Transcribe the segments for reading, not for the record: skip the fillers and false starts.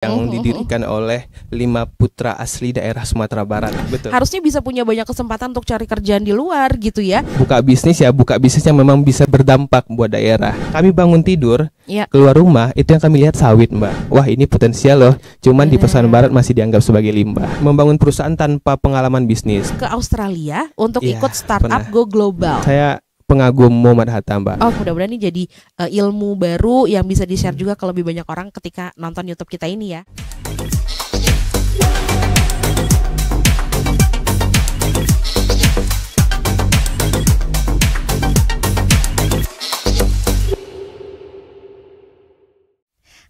yang didirikan oleh 5 putra asli daerah Sumatera Barat. Betul. Harusnya bisa punya banyak kesempatan untuk cari kerjaan di luar gitu ya. Buka bisnis yang memang bisa berdampak buat daerah. Kami bangun tidur, Ya. keluar rumah, itu yang kami lihat sawit, Mbak. Wah, ini potensial loh. Cuman di Pasaman Barat masih dianggap sebagai limbah. Membangun perusahaan tanpa pengalaman bisnis. Ke Australia untuk Iya, ikut startup pernah. Go Global. Saya pengagum Muhammad Hatta, Mbak. Oh, mudah-mudahan ini jadi ilmu baru yang bisa di-share juga ke lebih banyak orang ketika nonton YouTube kita ini ya.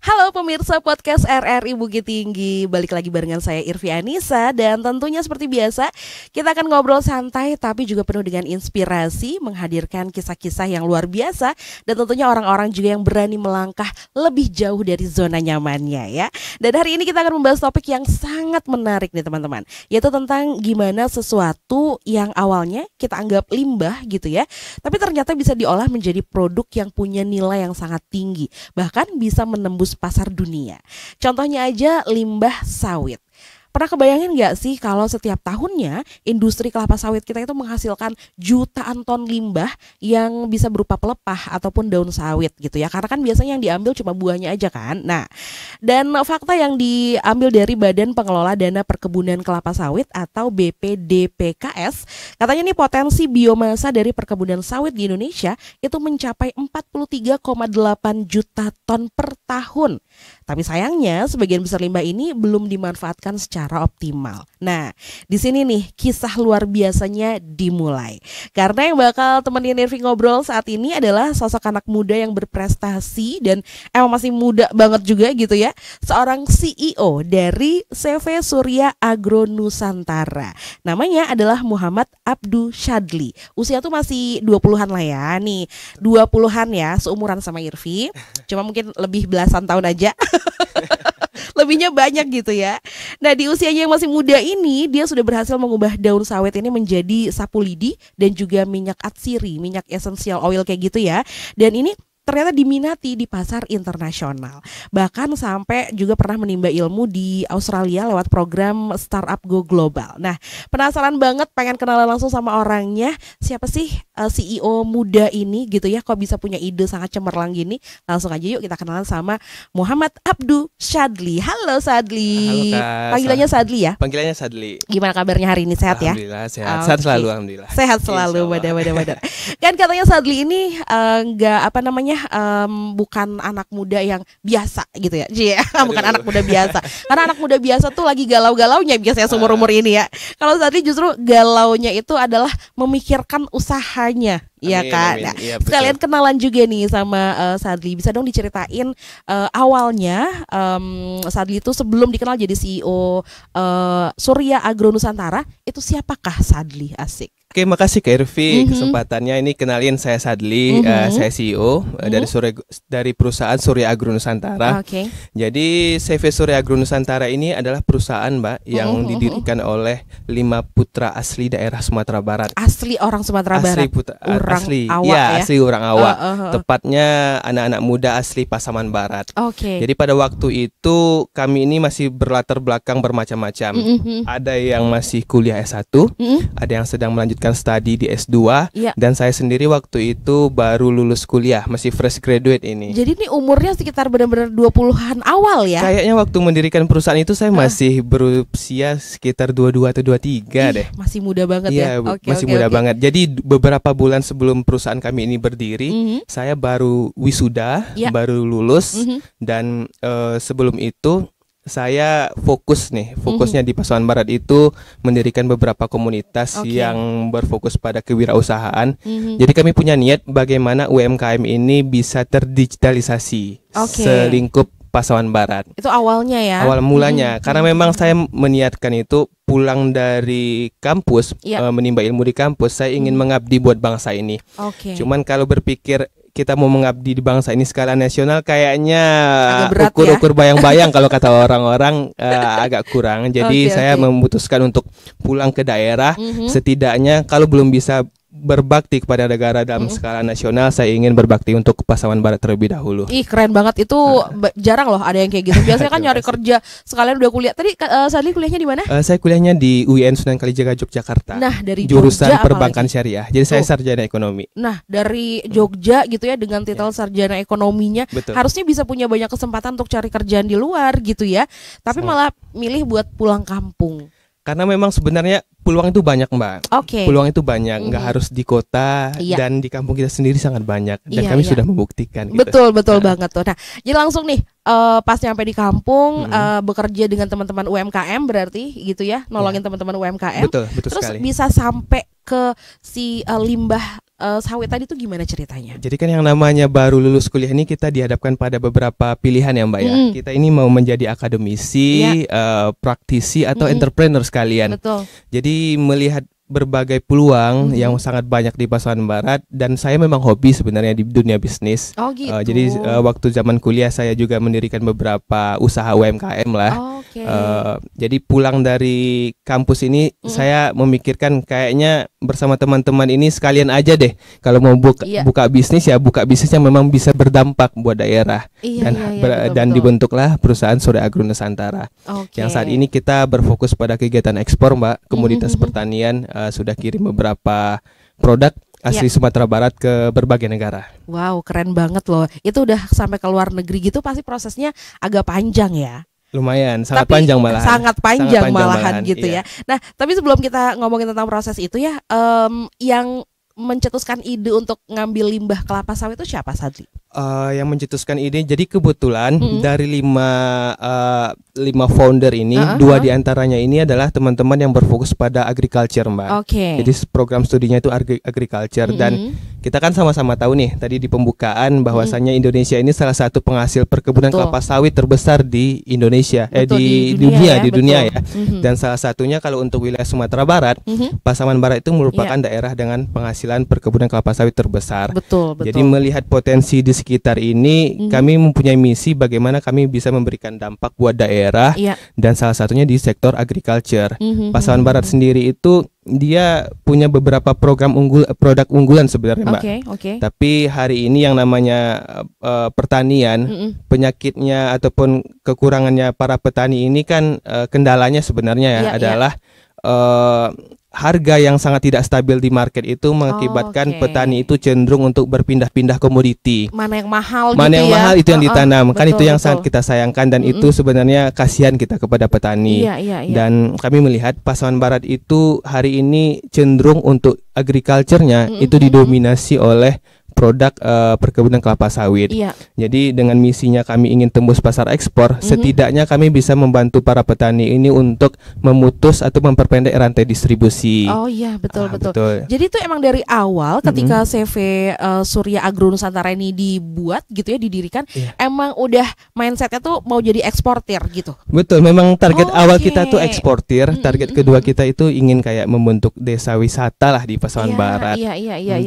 Halo pemirsa podcast RRI Bukit Tinggi, balik lagi barengan saya Irvi Anissa. Dan tentunya seperti biasa kita akan ngobrol santai tapi juga penuh dengan inspirasi, menghadirkan kisah-kisah yang luar biasa. Dan tentunya orang-orang juga yang berani melangkah lebih jauh dari zona nyamannya ya. Dan hari ini kita akan membahas topik yang sangat menarik nih teman-teman, yaitu tentang gimana sesuatu yang awalnya kita anggap limbah gitu ya, tapi ternyata bisa diolah menjadi produk yang punya nilai yang sangat tinggi, bahkan bisa menembus pasar dunia. Contohnya aja limbah sawit. Pernah kebayangin gak sih kalau setiap tahunnya industri kelapa sawit kita itu menghasilkan jutaan ton limbah yang bisa berupa pelepah ataupun daun sawit gitu ya. Karena kan biasanya yang diambil cuma buahnya aja kan. Nah, dan fakta yang diambil dari Badan Pengelola Dana Perkebunan Kelapa Sawit atau BPDPKS, katanya nih potensi biomasa dari perkebunan sawit di Indonesia itu mencapai 43,8 juta ton per tahun. Tapi sayangnya sebagian besar limbah ini belum dimanfaatkan secara optimal. Nah, di sini nih kisah luar biasanya dimulai. Karena yang bakal temenin Irvi ngobrol saat ini adalah sosok anak muda yang berprestasi dan emang masih muda banget juga gitu ya. Seorang CEO dari CV Surya Agro Nusantara. Namanya adalah Muhammad Abdu Syadli. Usia tuh masih 20-an lah ya. Nih, 20-an ya, seumuran sama Irvi. Cuma mungkin lebih belasan tahun aja. Lebihnya banyak gitu ya. Nah, di usianya yang masih muda ini dia sudah berhasil mengubah daun sawit ini menjadi sapu lidi dan juga minyak atsiri, minyak essential oil kayak gitu ya. Dan ini ternyata diminati di pasar internasional. Bahkan sampai juga pernah menimba ilmu di Australia lewat program Startup Go Global. Nah, penasaran banget pengen kenalan langsung sama orangnya. Siapa sih CEO muda ini gitu ya, kok bisa punya ide sangat cemerlang gini? Langsung aja yuk kita kenalan sama Muhammad Abdu Syadli. Halo Sadli. Halo, Kak. Panggilannya Sadli ya? Panggilannya Sadli. Gimana kabarnya hari ini, sehat ya? Alhamdulillah sehat. Sehat selalu, alhamdulillah. Sehat selalu, wadah. Kan katanya Sadli ini bukan anak muda yang biasa gitu ya. Bukan anak muda biasa. Karena anak muda biasa tuh lagi galau-galaunya biasanya seumur-umur ini ya. Kalau Sadli justru galaunya itu adalah memikirkan usahanya. Iya kan. Nah, ya, sekalian kenalan juga nih sama Sadli. Bisa dong diceritain awalnya Sadli itu sebelum dikenal jadi CEO Surya Agro Nusantara, itu siapakah Sadli? Asik. Oke, makasih Kak Irvi kesempatannya ini. Kenalin, saya Sadli, saya CEO dari perusahaan Surya Agro Nusantara. Oke. Jadi CV Surya Agro Nusantara ini adalah perusahaan, Mbak, yang didirikan oleh 5 putra asli daerah Sumatera Barat. Asli orang Sumatera Barat. Asli Awak ya? asli orang awak. Tepatnya anak-anak muda asli Pasaman Barat. Oke. Jadi pada waktu itu kami ini masih berlatar belakang bermacam-macam. Ada yang masih kuliah S1, ada yang sedang melanjutkan studi di S2, dan saya sendiri waktu itu baru lulus kuliah, masih fresh graduate ini. Jadi ini umurnya sekitar benar-benar 20-an awal ya? Kayaknya waktu mendirikan perusahaan itu saya masih berusia sekitar 22 atau 23 deh. Masih muda banget ya? Masih muda banget. Jadi beberapa bulan sebelum perusahaan kami ini berdiri, saya baru wisuda, baru lulus, dan sebelum itu saya fokusnya di Pasaman Barat itu mendirikan beberapa komunitas yang berfokus pada kewirausahaan. Jadi kami punya niat bagaimana UMKM ini bisa terdigitalisasi selingkup Pasaman Barat. Itu awalnya ya? Awal mulanya, karena memang saya meniatkan itu pulang dari kampus, menimba ilmu di kampus, saya ingin mengabdi buat bangsa ini. Cuman kalau berpikir kita mau mengabdi di bangsa ini skala nasional kayaknya ukur-ukur bayang-bayang kalau kata orang-orang agak kurang. Jadi saya memutuskan untuk pulang ke daerah. Setidaknya kalau belum bisa berbakti kepada negara dalam skala nasional, saya ingin berbakti untuk Pasaman Barat terlebih dahulu. Ih, keren banget itu. Jarang loh ada yang kayak gitu. Biasanya kan nyari kerja sekalian udah kuliah. Tadi Sadli kuliahnya di mana? Saya kuliahnya di UIN Sunan Kalijaga Yogyakarta. Nah, dari jurusan Jogja perbankan syariah. Jadi saya sarjana ekonomi. Nah, dari Jogja gitu ya, dengan titel sarjana ekonominya, betul, harusnya bisa punya banyak kesempatan untuk cari kerjaan di luar gitu ya. Tapi malah milih buat pulang kampung. Karena memang sebenarnya peluang itu banyak, Mbak. Peluang itu banyak, nggak harus di kota, dan di kampung kita sendiri sangat banyak. Dan kami sudah membuktikan. Betul, betul banget tuh. Nah, jadi langsung nih pas nyampe di kampung, bekerja dengan teman-teman UMKM berarti gitu ya, nolongin teman-teman UMKM. Betul Terus sekali. bisa sampai ke si limbah sawit tadi tuh gimana ceritanya? Jadi kan yang namanya baru lulus kuliah ini kita dihadapkan pada beberapa pilihan ya, Mbak ya. Kita ini mau menjadi akademisi, praktisi atau entrepreneur sekalian. Betul. Jadi melihat berbagai peluang yang sangat banyak di Pasaman Barat, dan saya memang hobi sebenarnya di dunia bisnis. Oh gitu. Jadi waktu zaman kuliah saya juga mendirikan beberapa usaha UMKM lah. Jadi pulang dari kampus ini saya memikirkan kayaknya bersama teman-teman ini sekalian aja deh kalau mau buka bisnis, ya buka bisnis yang memang bisa berdampak buat daerah. Dan dibentuklah perusahaan Surya Agro Nusantara. Yang saat ini kita berfokus pada kegiatan ekspor, Mbak, komoditas pertanian. Sudah kirim beberapa produk asli Sumatera Barat ke berbagai negara. Wow, keren banget loh. Itu udah sampai ke luar negeri gitu, pasti prosesnya agak panjang ya. Lumayan, sangat panjang malahan. Sangat panjang malahan gitu ya. Nah, tapi sebelum kita ngomongin tentang proses itu ya, yang mencetuskan ide untuk ngambil limbah kelapa sawit itu siapa, Sadli? Yang mencetuskan ide, jadi kebetulan dari lima founder ini, dua diantaranya ini adalah teman-teman yang berfokus pada agriculture, Mbak. Jadi program studinya itu agriculture, dan kita kan sama-sama tahu nih tadi di pembukaan bahwasannya Indonesia ini salah satu penghasil perkebunan kelapa sawit terbesar di Indonesia, di dunia ya. Dan salah satunya kalau untuk wilayah Sumatera Barat, Pasaman Barat itu merupakan daerah dengan penghasilan perkebunan kelapa sawit terbesar. Jadi melihat potensi di sekitar ini, kami mempunyai misi bagaimana kami bisa memberikan dampak buat daerah, dan salah satunya di sektor agriculture. Pasaman Barat sendiri itu dia punya beberapa produk unggulan sebenarnya, Mbak. Tapi hari ini yang namanya pertanian, penyakitnya ataupun kekurangannya para petani ini kan kendalanya sebenarnya adalah harga yang sangat tidak stabil di market itu mengakibatkan petani itu cenderung untuk berpindah-pindah komoditi. Mana yang mahal mahal itu yang ditanam. Kan itu yang sangat kita sayangkan, dan itu sebenarnya kasihan kita kepada petani. Dan kami melihat Pasaman Barat itu hari ini cenderung untuk agriculture-nya itu didominasi oleh produk perkebunan kelapa sawit. Jadi dengan misinya kami ingin tembus pasar ekspor, setidaknya kami bisa membantu para petani ini untuk memutus atau memperpendek rantai distribusi. Betul. Jadi itu emang dari awal ketika CV Surya Agro Nusantara ini dibuat gitu ya, didirikan, emang udah mindsetnya tuh mau jadi eksportir gitu. Betul, memang target awal kita tuh eksportir, target kedua kita itu ingin kayak membentuk desa wisata lah di Pasaman Barat.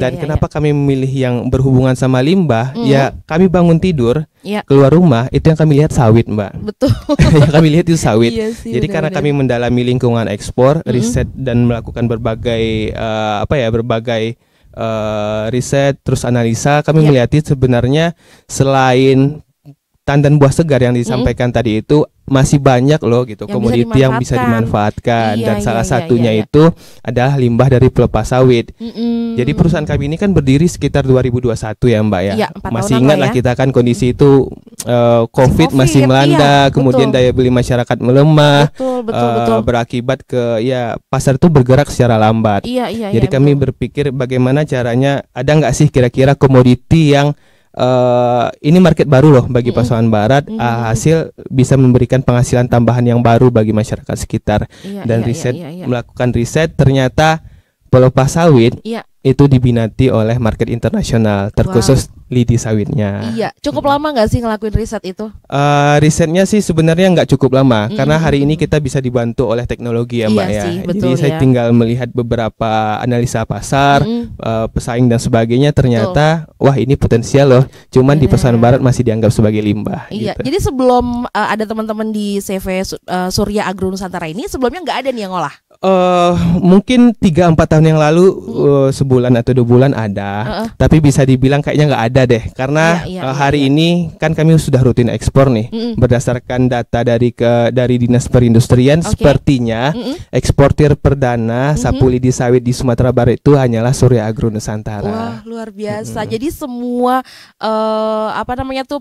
Dan kenapa kami memilih yang berhubungan sama limbah? Ya kami bangun tidur, keluar rumah itu yang kami lihat sawit, Mbak. Betul. Yang kami lihat itu sawit. Jadi karena kami mendalami lingkungan ekspor, riset dan melakukan berbagai berbagai riset terus analisa, kami melihat sebenarnya selain tandan buah segar yang disampaikan tadi itu masih banyak loh gitu komoditi yang bisa dimanfaatkan, dan salah satunya itu adalah limbah dari pelepas sawit. Jadi perusahaan kami ini kan berdiri sekitar 2021 ya, Mbak ya. Masih ingat lah kita kan kondisi itu COVID masih melanda, kemudian daya beli masyarakat melemah, berakibat ke pasar itu bergerak secara lambat. Jadi kami berpikir bagaimana caranya, ada nggak sih kira-kira komoditi yang ini market baru loh bagi Pasaman Barat, hasil bisa memberikan penghasilan tambahan yang baru bagi masyarakat sekitar. Dan melakukan riset, ternyata pelepas sawit itu diminati oleh market internasional, terkhusus lidi sawitnya. Cukup lama nggak sih ngelakuin riset itu? Risetnya sih sebenarnya nggak cukup lama, karena hari ini kita bisa dibantu oleh teknologi ya, Mbak ya. Jadi saya tinggal melihat beberapa analisa pasar, pesaing dan sebagainya, ternyata wah ini potensial loh. Cuman di Pasaman Barat masih dianggap sebagai limbah. Gitu. Jadi sebelum ada teman-teman di CV Surya Agro Nusantara ini, sebelumnya nggak ada nih yang ngolah. Mungkin 3-4 tahun yang lalu sebulan atau 2 bulan ada, tapi bisa dibilang kayaknya nggak ada deh, karena hari ini kan kami sudah rutin ekspor nih, berdasarkan data dari Dinas Perindustrian, sepertinya eksportir perdana sapu lidi sawit di Sumatera Barat itu hanyalah Surya Agro Nusantara. Wah, luar biasa. Jadi semua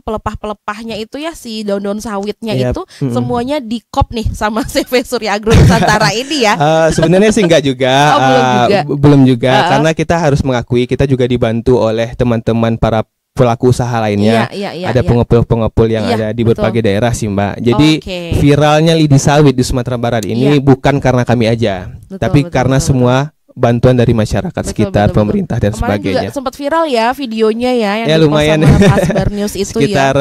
pelepah-pelepahnya itu ya, si daun-daun sawitnya itu semuanya di-kop nih sama CV Surya Agro Nusantara ini ya. Sebenarnya sih enggak juga, belum juga, karena kita harus mengakui kita juga dibantu oleh teman-teman para pelaku usaha lainnya. Ada pengepul-pengepul yang ada di berbagai daerah sih Mbak. Jadi viralnya lidi sawit di Sumatera Barat ini bukan karena kami aja, tapi karena semua bantuan dari masyarakat sekitar, pemerintah dan sebagainya. Juga sempat viral ya videonya ya, yang lumayan sama Pasbar News itu sekitar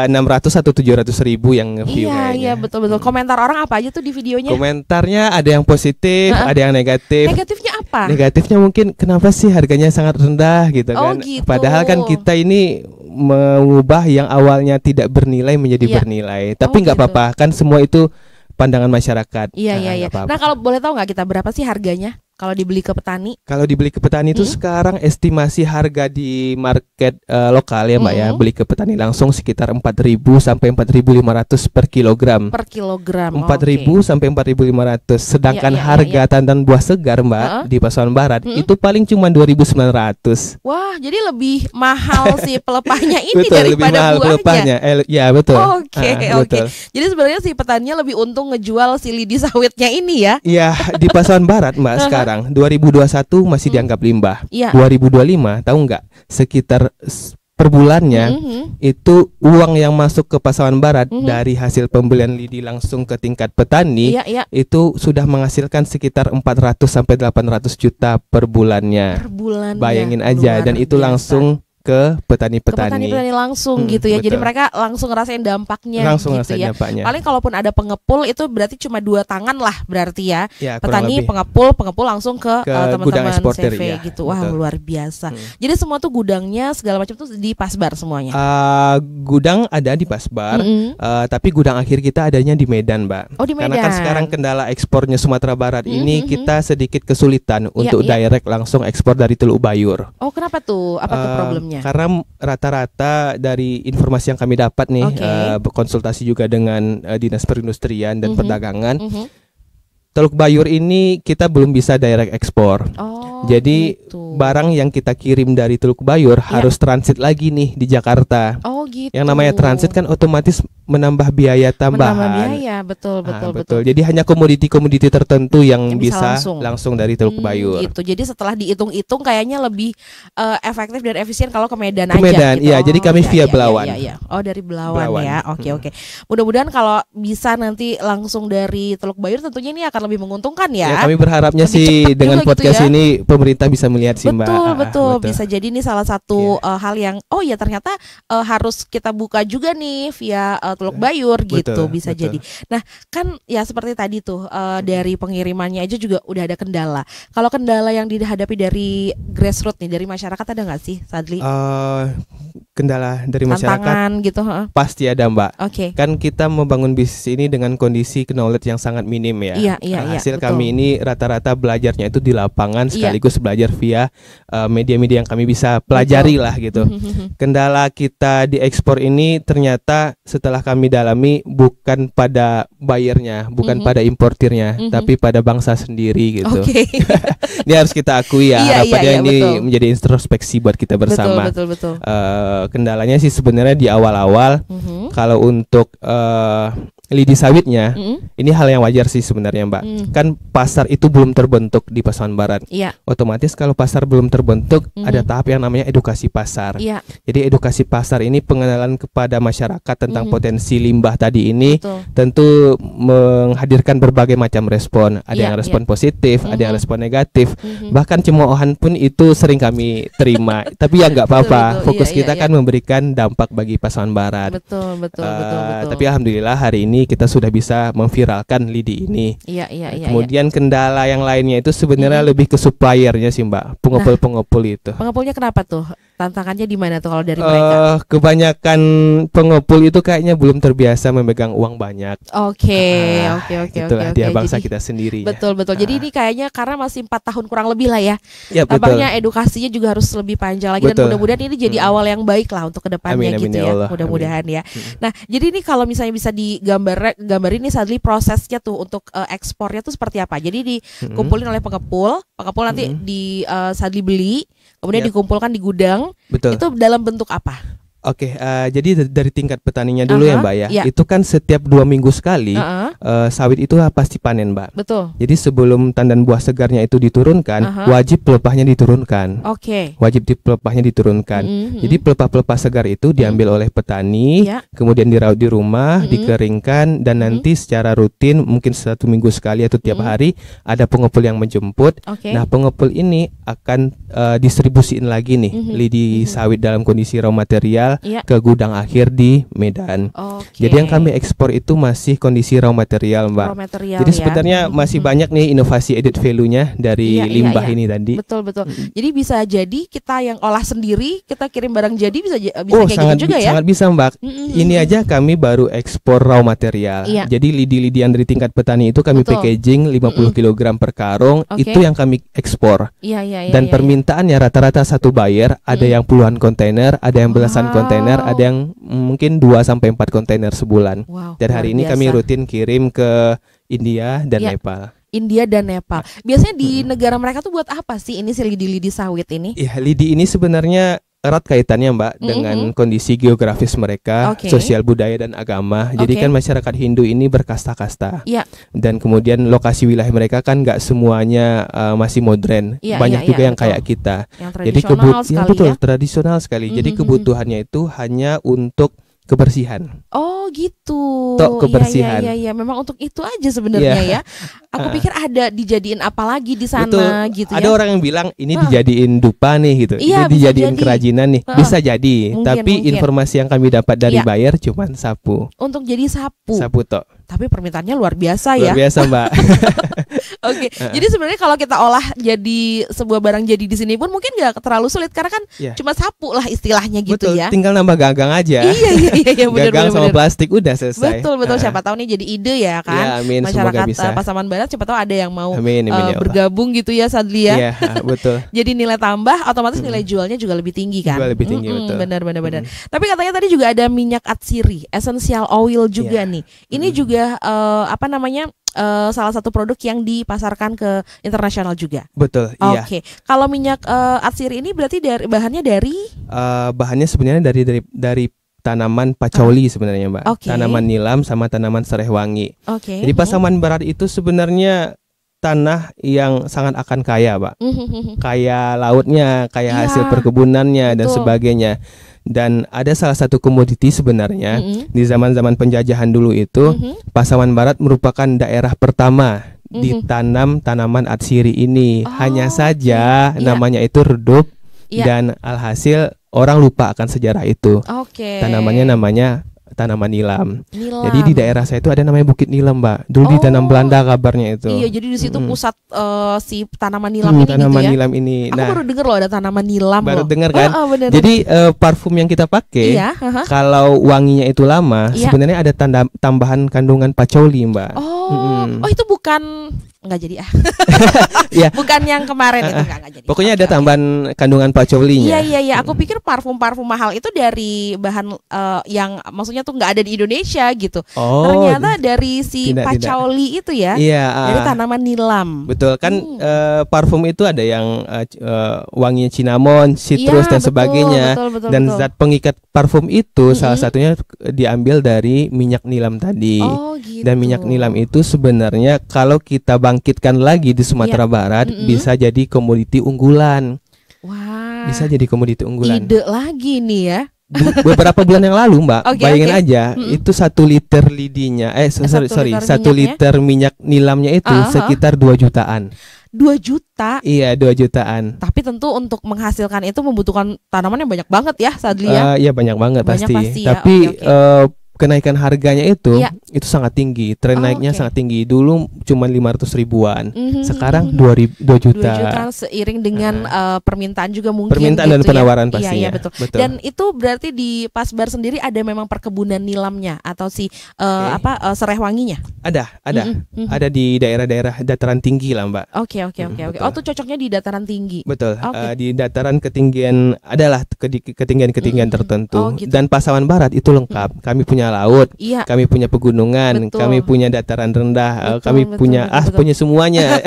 600 atau 700 ribu yang view. Iya betul. Komentar orang apa aja tuh di videonya? Komentarnya ada yang positif, ada yang negatif. Negatifnya apa? Negatifnya mungkin kenapa sih harganya sangat rendah gitu kan. Gitu. Padahal kan kita ini mengubah yang awalnya tidak bernilai menjadi bernilai. Tapi nggak apa-apa, kan semua itu pandangan masyarakat. Iya. Nah, kalau boleh tahu nggak kita berapa sih harganya kalau dibeli ke petani? Kalau dibeli ke petani itu sekarang estimasi harga di market lokal ya Mbak ya, beli ke petani langsung sekitar 4.000 sampai 4.500 per kilogram. Per kilogram. 4.000 sampai 4.500. Sedangkan harga tandan buah segar Mbak di Pasaman Barat itu paling cuma 2.900. Wah, jadi lebih mahal si pelepahnya ini betul, daripada lebih mahal buahnya. Pelepahnya. Ya betul. Oke. Jadi sebenarnya si petaninya lebih untung ngejual si lidi sawitnya ini ya. Iya, di Pasaman Barat Mbak sekarang 2021 masih dianggap limbah. 2025 tahu nggak, sekitar per bulannya itu uang yang masuk ke Pasaman Barat dari hasil pembelian lidi langsung ke tingkat petani itu sudah menghasilkan sekitar 400 sampai 800 juta per bulannya. Bayangin aja, dan itu langsung ke petani-petani langsung gitu ya. Betul. Jadi mereka langsung ngerasain dampaknya gitu ya. Paling kalaupun ada pengepul itu berarti cuma 2 tangan lah berarti ya. Petani, pengepul langsung ke teman-teman CV gitu. Wah, luar biasa. Jadi semua tuh gudangnya segala macam tuh di Pasbar semuanya. Gudang ada di Pasbar, tapi gudang akhir kita adanya di Medan, Mbak. Oh, di Medan. Karena kan sekarang kendala ekspornya Sumatera Barat ini kita sedikit kesulitan untuk direct langsung ekspor dari Teluk Bayur. Oh, kenapa tuh? Apa tuh problemnya? Karena rata-rata dari informasi yang kami dapat nih, konsultasi juga dengan Dinas Perindustrian dan Perdagangan, Teluk Bayur ini kita belum bisa direct ekspor. Jadi gitu. Barang yang kita kirim dari Teluk Bayur harus transit lagi nih di Jakarta. Gitu. Yang namanya transit kan otomatis menambah biaya tambahan. Menambah biaya, betul. Jadi hanya komoditi-komoditi tertentu yang bisa langsung dari Teluk Bayur. Gitu. Jadi setelah dihitung-hitung kayaknya lebih efektif dan efisien kalau ke Medan aja. Medan, gitu. Iya. Jadi kami via Belawan. Oh, dari Belawan ya. Oke. Mudah-mudahan kalau bisa nanti langsung dari Teluk Bayur tentunya ini akan lebih menguntungkan ya. Kami berharapnya lebih sih dengan podcast gitu ya. Ini pemerintah bisa melihat sih Mbak. Betul. Bisa jadi ini salah satu hal yang ternyata harus kita buka juga nih via Teluk Bayur gitu. Bisa jadi. Nah, kan ya seperti tadi tuh dari pengirimannya aja juga udah ada kendala. Kalau kendala yang dihadapi dari grassroots nih, dari masyarakat ada nggak sih, Sadli? Kendala dari masyarakat tantangan gitu, pasti ada Mbak. Kan kita membangun bisnis ini dengan kondisi knowledge yang sangat minim ya. Hasil kami ini rata-rata belajarnya itu di lapangan sekaligus belajar via media-media yang kami bisa pelajari lah gitu. Kendala kita di ekspor ini ternyata setelah kami dalami bukan pada buyernya, bukan pada importirnya, tapi pada bangsa sendiri gitu. Ini harus kita akui ya. Harapannya ini menjadi introspeksi buat kita bersama. Betul. Kendalanya sih sebenarnya di awal-awal. Kalau untuk lidi sawitnya, ini hal yang wajar sih sebenarnya Mbak. Kan pasar itu belum terbentuk di Pasaman Barat. Otomatis kalau pasar belum terbentuk, ada tahap yang namanya edukasi pasar. Jadi edukasi pasar ini pengenalan kepada masyarakat tentang potensi limbah tadi ini. Tentu menghadirkan berbagai macam respon. Ada yang respon positif, ada yang respon negatif. Bahkan cemoohan pun itu sering kami terima. Tapi ya nggak apa-apa. Fokus kita kan memberikan dampak bagi Pasaman Barat. Betul. Tapi alhamdulillah hari ini ini kita sudah bisa memviralkan lidi ini. Iya. Kemudian kendala yang lainnya itu sebenarnya lebih ke suppliernya sih Mbak, pengepul itu. Pengepulnya kenapa tuh? Tantangannya di mana tuh kalau dari mereka? Kebanyakan pengepul itu kayaknya belum terbiasa memegang uang banyak. Oke. Itulah dia bangsa kita sendiri. Betul. Jadi ini kayaknya karena masih 4 tahun kurang lebih lah ya. Ya tampaknya edukasinya juga harus lebih panjang lagi. Dan mudah-mudahan ini jadi awal yang baik lah untuk kedepannya gitu ya. Mudah-mudahan ya. Nah, jadi ini kalau misalnya bisa digambarin nih Sadli prosesnya tuh untuk ekspornya tuh seperti apa? Jadi dikumpulin oleh pengepul nanti di Sadli beli, kemudian dikumpulkan di gudang. Betul. Itu dalam bentuk apa? Oke, jadi dari tingkat petaninya dulu ya Mbak ya. Itu kan setiap 2 minggu sekali sawit itu pasti panen Mbak. Betul. Jadi sebelum tandan buah segarnya itu diturunkan, wajib pelepahnya diturunkan. Wajib pelepahnya diturunkan. Jadi pelepah-pelepah segar itu diambil oleh petani, kemudian diraut di rumah, dikeringkan, dan nanti secara rutin mungkin 1 minggu sekali atau tiap hari ada pengepul yang menjemput. Nah, pengepul ini akan distribusiin lagi nih lidi sawit dalam kondisi raw material ke gudang akhir di Medan. Jadi yang kami ekspor itu masih kondisi raw material Mbak. Jadi sebenarnya masih banyak nih inovasi added value-nya dari limbah ini tadi. Betul. Jadi bisa jadi kita yang olah sendiri, kita kirim barang jadi bisa kayak sangat, gitu juga ya. Sangat bisa Mbak. Ini aja kami baru ekspor raw material. Jadi lidi-lidian dari tingkat petani itu kami packaging 50 kg per karung, itu yang kami ekspor. Dan permintaannya rata-rata satu buyer, ada yang puluhan kontainer, ada yang belasan kontainer, ada yang mungkin 2-4 kontainer sebulan. Dan hari ini kami rutin kirim ke India dan Nepal. Biasanya di negara mereka tuh buat apa sih ini si lidi-lidi sawit ini? Ya, lidi ini sebenarnya erat kaitannya Mbak dengan kondisi geografis mereka, sosial budaya dan agama. Jadi kan masyarakat Hindu ini berkasta-kasta. Dan kemudian lokasi wilayah mereka kan nggak semuanya masih modern. Banyak juga yang kayak kita. Jadi tradisional sekali. Jadi kebutuhannya itu hanya untuk kebersihan. Oh gitu. Kebersihan. Iya. Memang untuk itu aja sebenarnya ya. Aku pikir ada dijadiin apa lagi di sana gitu ya. Ada orang yang bilang ini dijadiin dupa nih gitu. Ini dijadiin kerajinan nih. Bisa jadi. Tapi informasi yang kami dapat dari buyer cuman sapu. Untuk jadi sapu. Sapu tok. Tapi permintaannya luar biasa ya. Luar biasa Mbak. Jadi sebenarnya kalau kita olah jadi sebuah barang jadi di sini pun mungkin nggak terlalu sulit karena kan cuma sapu lah istilahnya gitu ya. Tinggal nambah gagang aja. Iya gagang sama plastik udah selesai. Betul siapa tahu nih jadi ide ya kan. Amin, masyarakat Pasaman Barat siapa tahu ada yang mau bergabung gitu ya Sadli ya. Iya, betul. Jadi nilai tambah otomatis nilai jualnya juga lebih tinggi kan. Juga lebih tinggi betul. Benar. Tapi katanya tadi juga ada minyak atsiri, essential oil juga nih. Ini juga salah satu produk yang dipasarkan ke internasional juga. Betul. Iya. Kalau minyak atsiri ini berarti bahannya dari? Bahannya sebenarnya dari tanaman pacauli sebenarnya Mbak. Tanaman nilam sama tanaman serai wangi. Jadi Pasaman Barat itu sebenarnya tanah yang sangat akan kaya Mbak. Kaya lautnya, kaya hasil perkebunannya dan sebagainya. Dan ada salah satu komoditi sebenarnya di zaman-zaman penjajahan dulu itu Pasaman Barat merupakan daerah pertama ditanam tanaman atsiri ini. Hanya saja namanya itu redup dan alhasil orang lupa akan sejarah itu. Tanamannya namanya tanaman nilam. Jadi di daerah saya itu ada namanya Bukit Nilam Mbak. Dulu ditanam Belanda kabarnya itu. Iya, jadi di situ pusat si tanaman nilam ini tanaman gitu ya. Nilam ini. Aku baru dengar loh ada tanaman nilam. Baru dengar kan? Jadi parfum yang kita pakai kalau wanginya itu lama, sebenarnya ada tambahan kandungan pacauli Mbak. Oh itu bukan nggak jadi bukan yang kemarin itu nggak jadi. Pokoknya ada tambahan kandungan pacauli-nya. Iya. Aku pikir parfum mahal itu dari bahan yang maksudnya tuh nggak ada di Indonesia gitu. Ternyata dari si pacauli itu ya. Dari tanaman nilam. Betul kan. Parfum itu ada yang wanginya cinnamon, citrus dan sebagainya. Betul. Dan zat pengikat parfum itu salah satunya diambil dari minyak nilam tadi. Gitu. Dan minyak nilam itu sebenarnya kalau kita bangkitkan lagi di Sumatera Barat bisa jadi komoditi unggulan. Wah. Bisa jadi komoditi unggulan. Ide lagi nih ya. Beberapa bulan yang lalu Mbak, bayangin aja itu 1 liter lidinya, 1 liter minyak nilamnya itu sekitar 2 jutaan. 2 juta? Iya 2 jutaan. Tapi tentu untuk menghasilkan itu membutuhkan tanaman yang banyak banget ya Sadli ya. Iya banyak banget pasti. Ya. Tapi kenaikan harganya itu sangat tinggi, tren naiknya sangat tinggi. Dulu cuma 500 ribuan, sekarang 2 juta. 2 juta seiring dengan permintaan juga mungkin. Permintaan gitu dan penawaran pastinya. Iya, betul. Dan itu berarti di Pasbar sendiri ada memang perkebunan nilamnya atau serai wanginya? Ada di daerah-daerah dataran tinggi lah, Mbak. Oke. Oh, tuh cocoknya di dataran tinggi. Betul. Di dataran ketinggian adalah ketinggian tertentu. Gitu. Dan Pasaman Barat itu lengkap. Kami punya laut, kami punya pegunungan, kami punya dataran rendah, kami punya semuanya.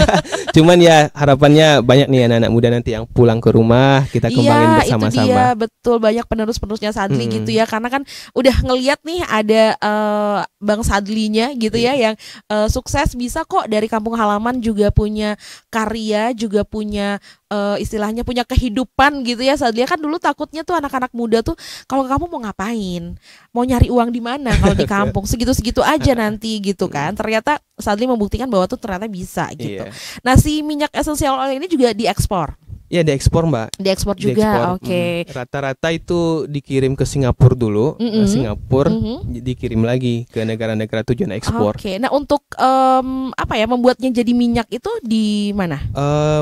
Cuman ya harapannya banyak nih anak-anak muda nanti yang pulang ke rumah kita kembangin bersama-sama. Itu dia, betul, banyak penerus-penerusnya Sadli gitu ya, karena kan udah ngelihat nih ada Bang Sadlinya gitu ya yang sukses, bisa kok dari kampung halaman juga punya karya, juga punya istilahnya punya kehidupan gitu ya. Sadlia kan dulu takutnya tuh anak-anak muda tuh kalau ke kampung mau ngapain, mau nyari uang di mana kalau di kampung, segitu-segitu aja nanti gitu kan. Ternyata Sadli membuktikan bahwa tuh ternyata bisa gitu. Nah, si minyak esensial oil ini juga diekspor. Iya, diekspor, Mbak. Diekspor juga, oke. Rata-rata itu dikirim ke Singapura dulu, Singapura dikirim lagi ke negara-negara tujuan ekspor. Oke. Nah, untuk membuatnya jadi minyak itu di mana?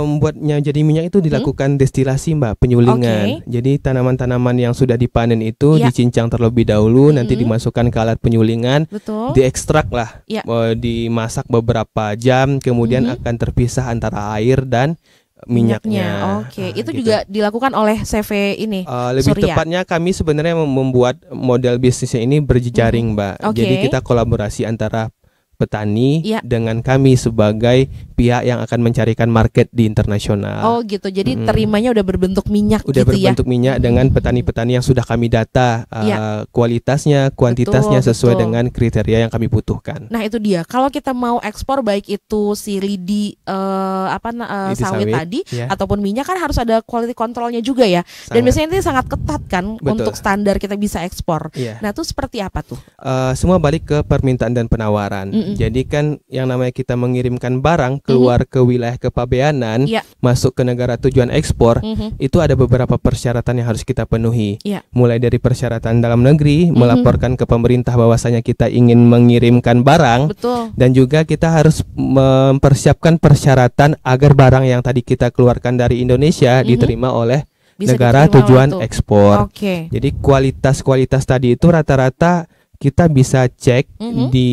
Membuatnya jadi minyak itu dilakukan destilasi, Mbak, penyulingan. Jadi tanaman-tanaman yang sudah dipanen itu dicincang terlebih dahulu, nanti dimasukkan ke alat penyulingan, diekstrak lah, dimasak beberapa jam, kemudian akan terpisah antara air dan minyaknya. Oke. Itu gitu. Juga dilakukan oleh CV ini. Lebih tepatnya kami sebenarnya membuat model bisnisnya ini berjejaring, Mbak. Jadi kita kolaborasi antara petani dengan kami sebagai pihak yang akan mencarikan market di internasional. Oh gitu, jadi terimanya udah berbentuk minyak udah gitu ya? Berbentuk minyak dengan petani-petani yang sudah kami data kualitasnya, kuantitasnya sesuai dengan kriteria yang kami butuhkan. Nah itu dia, kalau kita mau ekspor baik itu si lidi sawit tadi ataupun minyak kan harus ada quality controlnya juga ya. Dan biasanya ini sangat ketat kan untuk standar kita bisa ekspor. Nah itu seperti apa tuh? Semua balik ke permintaan dan penawaran. Jadi kan yang namanya kita mengirimkan barang keluar ke wilayah kepabeanan, masuk ke negara tujuan ekspor, itu ada beberapa persyaratan yang harus kita penuhi. Mulai dari persyaratan dalam negeri, melaporkan ke pemerintah bahwasanya kita ingin mengirimkan barang, dan juga kita harus mempersiapkan persyaratan agar barang yang tadi kita keluarkan dari Indonesia diterima oleh negara tujuan ekspor. Jadi kualitas tadi itu rata-rata kita bisa cek di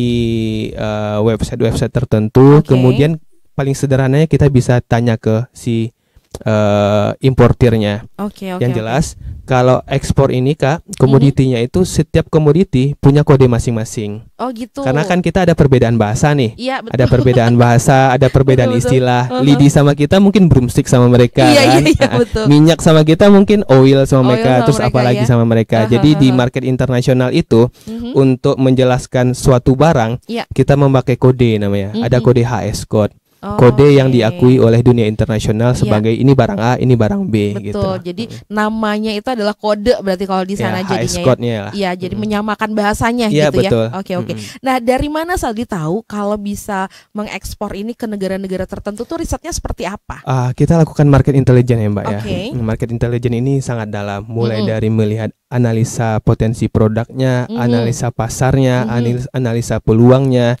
website-website tertentu. Kemudian paling sederhananya kita bisa tanya ke si importirnya. Yang jelas kalau ekspor ini Kak, komoditinya itu setiap komoditi punya kode masing-masing. Oh gitu. Karena kan kita ada perbedaan bahasa nih. Iya, betul. Ada perbedaan bahasa, ada perbedaan istilah. Lidi sama kita mungkin broomstick sama mereka kan. Betul. Minyak sama kita mungkin oil sama mereka, terus apalagi sama mereka. Jadi di market internasional itu untuk menjelaskan suatu barang, kita memakai kode namanya. Ada kode HS code. Kode yang diakui oleh dunia internasional sebagai ini barang A, ini barang B. Betul. Gitu. Jadi namanya itu adalah kode berarti kalau di sana jadinya. Iya, jadi menyamakan bahasanya gitu betul. ya. Oke. Nah, dari mana Sadli tahu kalau bisa mengekspor ini ke negara-negara tertentu tuh risetnya seperti apa? Kita lakukan market intelligence ya, Mbak ya. Market intelligence ini sangat dalam, mulai dari melihat analisa potensi produknya, analisa pasarnya, analisa peluangnya.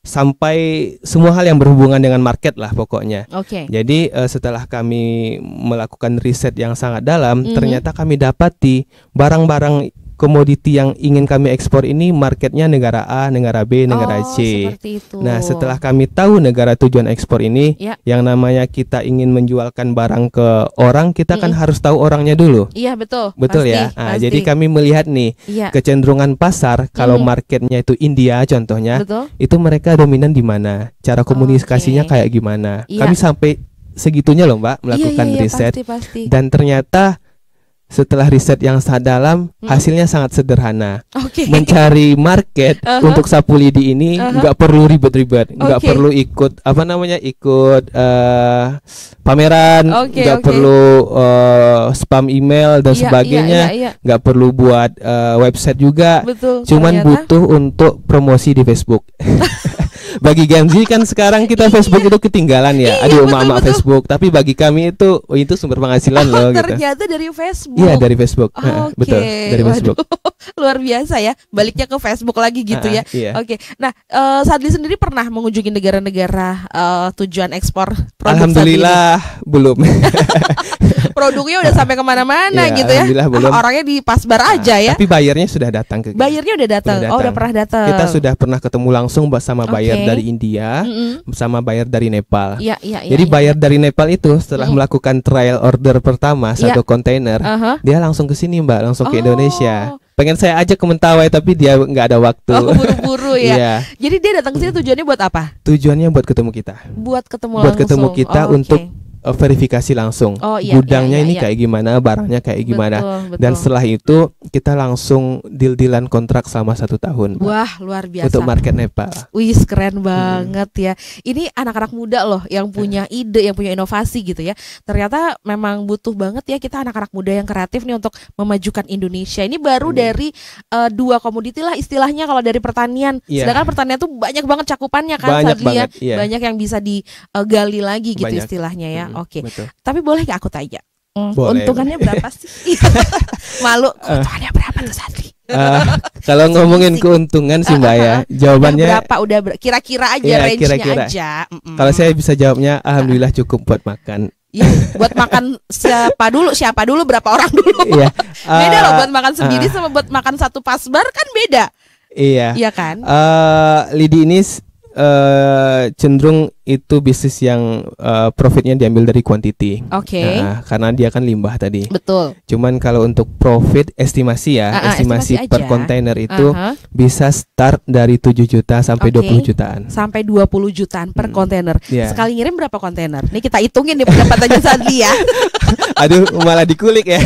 Sampai semua hal yang berhubungan dengan market lah pokoknya. Jadi setelah kami melakukan riset yang sangat dalam, ternyata kami dapati barang-barang komoditi yang ingin kami ekspor ini marketnya negara A, negara B, negara C. Nah, setelah kami tahu negara tujuan ekspor ini, yang namanya kita ingin menjualkan barang ke orang, kita kan harus tahu orangnya dulu. Iya, betul. Betul ya. Nah, jadi kami melihat nih kecenderungan pasar kalau marketnya itu India contohnya, itu mereka dominan di mana, cara komunikasinya kayak gimana. Kami sampai segitunya loh, Mbak, melakukan riset. Pasti. Dan ternyata setelah riset yang sangat dalam, hasilnya sangat sederhana. Mencari market untuk sapu lidi ini nggak perlu ribet-ribet, nggak perlu ikut pameran, nggak perlu spam email dan sebagainya, nggak perlu buat website juga. Cuman butuh untuk promosi di Facebook. Bagi Gen Z kan sekarang kita Facebook itu ketinggalan ya. Aduh, emak-emak Facebook. Tapi bagi kami itu sumber penghasilan loh gitu. Ternyata dari Facebook. Iya, dari Facebook. Betul, dari Facebook. Luar biasa ya. Baliknya ke Facebook lagi gitu ya. Iya. Oke. Nah, Sadli sendiri pernah mengunjungi negara-negara tujuan ekspor produk Alhamdulillah belum. Produknya udah sampai kemana-mana gitu ya. Orangnya di Pasbar aja ya. Tapi bayarnya sudah datang ke kita. Bayarnya udah datang. Oh, udah pernah datang. Kita sudah pernah ketemu langsung sama buyer dari India, sama buyer dari Nepal. Jadi buyer dari Nepal itu setelah melakukan trial order pertama 1 kontainer, dia langsung ke sini Mbak, langsung ke Indonesia. Pengen saya ajak ke Mentawai tapi dia nggak ada waktu. Buru-buru ya. Jadi dia datang ke sini tujuannya buat apa? Tujuannya buat ketemu kita. Buat ketemu langsung. Buat ketemu kita untuk verifikasi langsung. Gudangnya ini kayak gimana, barangnya kayak gimana. Betul. Dan setelah itu kita langsung deal-dealan kontrak selama 1 tahun. Wah, luar biasa. Untuk market Nepal. Wih, keren banget ya. Ini anak-anak muda loh yang punya ide, yang punya inovasi gitu ya. Ternyata memang butuh banget ya kita anak-anak muda yang kreatif nih untuk memajukan Indonesia. Ini baru dari 2 komoditi lah istilahnya kalau dari pertanian. Sedangkan pertanian tuh banyak banget cakupannya kan. Banyak banget. Banyak yang bisa digali lagi gitu istilahnya ya. Oke. Tapi boleh gak aku tanya? Untungannya berapa sih? Malu. Untungannya berapa tuh Sadli? Kalau ngomongin keuntungan sih Mbak ya, jawabannya berapa? Kira-kira aja, range-nya aja. Kalau saya bisa jawabnya, alhamdulillah cukup buat makan. Iya, buat makan siapa dulu berapa orang dulu. Beda loh buat makan sendiri sama buat makan satu pasbar kan beda. Iya kan. Lidi ini cenderung itu bisnis yang profitnya diambil dari quantity. Karena dia kan limbah tadi. Betul. Cuman kalau untuk profit estimasi estimasi per kontainer itu bisa start dari 7 juta sampai 20 jutaan. Sampai 20 jutaan per kontainer. Sekali ngirim berapa kontainer? Nih kita hitungin nih pendapatannya Sadli ya. Aduh, malah dikulik ya.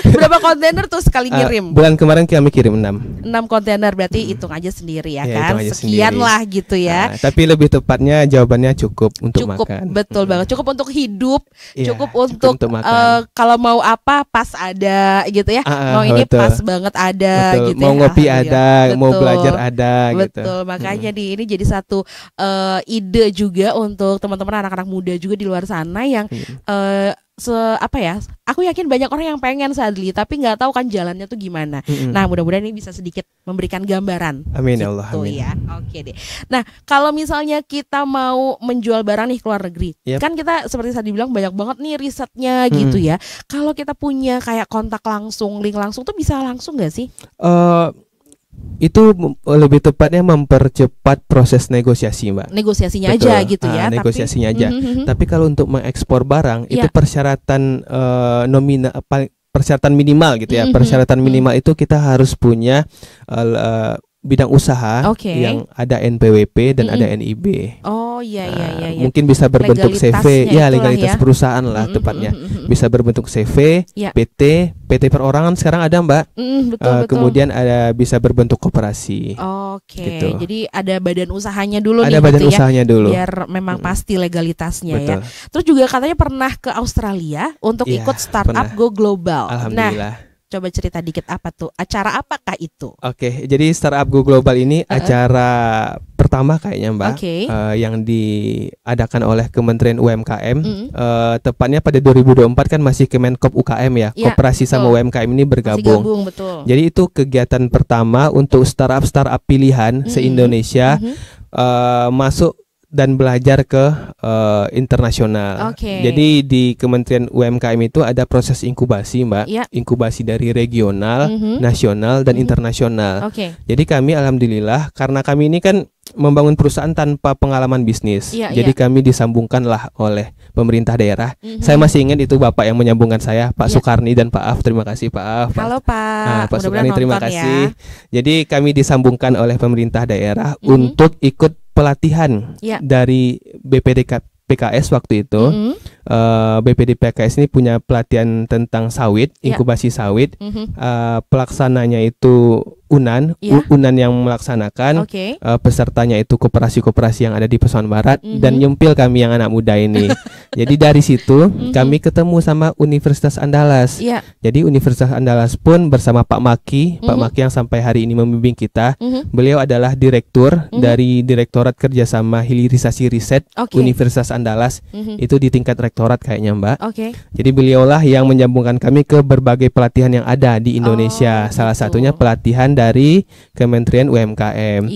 Berapa kontainer tuh sekali ngirim? Bulan kemarin kami kirim 6 kontainer, berarti hitung aja sendiri ya kan. Sekian lah gitu ya. Tapi lebih tepatnya jawabannya cukup untuk makan. Betul banget. Cukup untuk hidup, cukup untuk kalau mau apa pas ada gitu ya. Mau ini pas banget ada gitu. Mau ngopi ada, mau belajar ada gitu. Betul. Makanya ini jadi satu ide juga untuk teman-teman anak-anak muda juga di luar sana yang aku yakin banyak orang yang pengen Sadli tapi nggak tahu kan jalannya tuh gimana. Nah, mudah-mudahan ini bisa sedikit memberikan gambaran. Amin ya Allah. Amin. Ya. Oke deh. Nah, kalau misalnya kita mau menjual barang nih ke luar negeri, kan kita seperti Sadli bilang banyak banget nih risetnya gitu ya. Kalau kita punya kayak kontak langsung, link langsung tuh bisa langsung nggak sih? Itu lebih tepatnya mempercepat proses negosiasi Mbak. Negosiasinya aja gitu ya. Negosiasinya aja. Tapi kalau untuk mengekspor barang itu persyaratan persyaratan minimal gitu ya. Persyaratan minimal itu kita harus punya bidang usaha yang ada NPWP dan ada NIB. Mungkin bisa berbentuk CV, legalitas perusahaan lah tepatnya. Bisa berbentuk CV, PT perorangan sekarang ada Mbak. Betul. Kemudian ada bisa berbentuk koperasi. Gitu. Jadi ada badan usahanya dulu ada badan usahanya dulu. Biar memang pasti legalitasnya ya. Terus juga katanya pernah ke Australia untuk ikut startup Go Global. Alhamdulillah. Coba cerita dikit apa tuh? Acara apakah itu? Jadi Startup Go Global ini acara pertama kayaknya Mbak, yang diadakan oleh Kementerian UMKM. Tepatnya pada 2024 kan masih Kemenkop UKM ya. Koperasi sama UMKM ini bergabung. Betul. Jadi itu kegiatan pertama untuk startup pilihan se-Indonesia masuk dan belajar ke internasional. Jadi di Kementerian UMKM itu ada proses inkubasi Mbak. Inkubasi dari regional, nasional dan internasional. Jadi kami alhamdulillah karena kami ini kan membangun perusahaan tanpa pengalaman bisnis. Jadi kami disambungkanlah oleh pemerintah daerah. Saya masih ingat itu Bapak yang menyambungkan saya, Pak Sukarni dan Pak Af. Terima kasih Pak Af. Halo Pak. Pak Sukarni terima kasih. Jadi kami disambungkan oleh pemerintah daerah untuk ikut pelatihan dari BPDPKS waktu itu. BPDPKS ini punya pelatihan tentang sawit, inkubasi sawit. Pelaksananya itu UNAN yang melaksanakan. Pesertanya itu koperasi-koperasi yang ada di Pesawaran Barat dan nyempil kami yang anak muda ini. Jadi dari situ kami ketemu sama Universitas Andalas. Jadi Universitas Andalas pun bersama Pak Maki, Pak Maki yang sampai hari ini membimbing kita. Beliau adalah direktur dari Direktorat Kerjasama Hilirisasi Riset Universitas Andalas. Itu di tingkat rektorat kayaknya, Mbak. Jadi beliaulah yang menyambungkan kami ke berbagai pelatihan yang ada di Indonesia. Salah satunya pelatihan dari Kementerian UMKM.